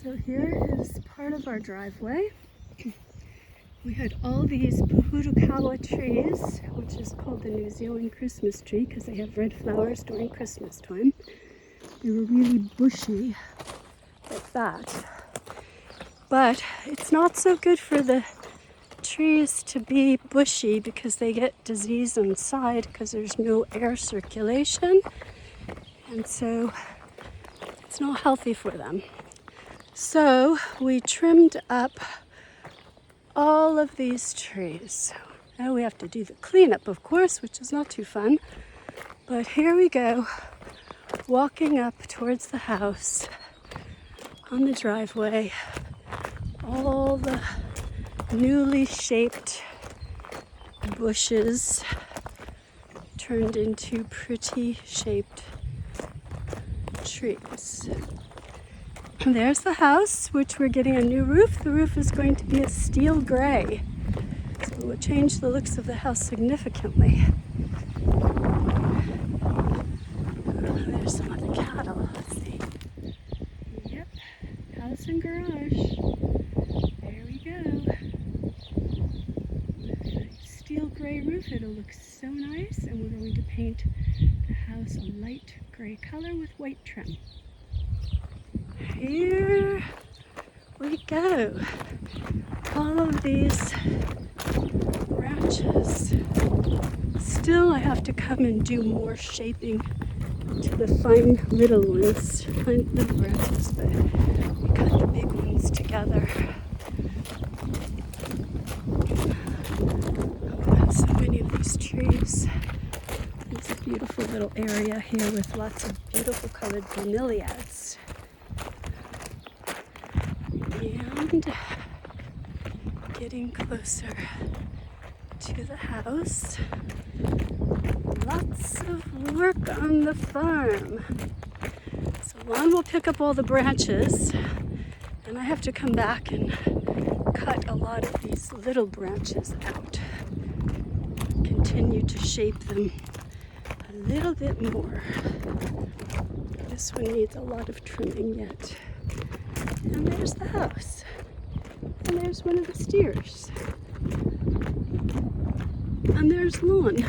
So here is part of our driveway. We had all these Puhutukawa trees, which is called the New Zealand Christmas tree because they have red flowers during Christmas time. They were really bushy like that. But it's not so good for the trees to be bushy because they get disease inside because there's no air circulation. And so it's not healthy for them. So we trimmed up all of these trees. Now we have to do the cleanup, of course, which is not too fun. But here we go, walking up towards the house on the driveway. All the newly shaped bushes turned into pretty shaped trees. And there's the house, which we're getting a new roof. The roof is going to be a steel gray, so it will change the looks of the house significantly. There's some of the cattle. Let's see. Yep, house and garage. There we go. With a steel gray roof, it'll look so nice, and we're going to paint the house a light gray color with white trim. Here we go. All of these branches. Still, I have to come and do more shaping to the fine little ones, fine little branches, but we cut the big ones together. We got so many of these trees. It's a beautiful little area here with lots of beautiful colored bromeliads. And getting closer to the house. Lots of work on the farm. So Lon will pick up all the branches, and I have to come back and cut a lot of these little branches out. Continue to shape them a little bit more. This one needs a lot of trimming yet. And there's the house. And there's one of the steers. And there's Lon.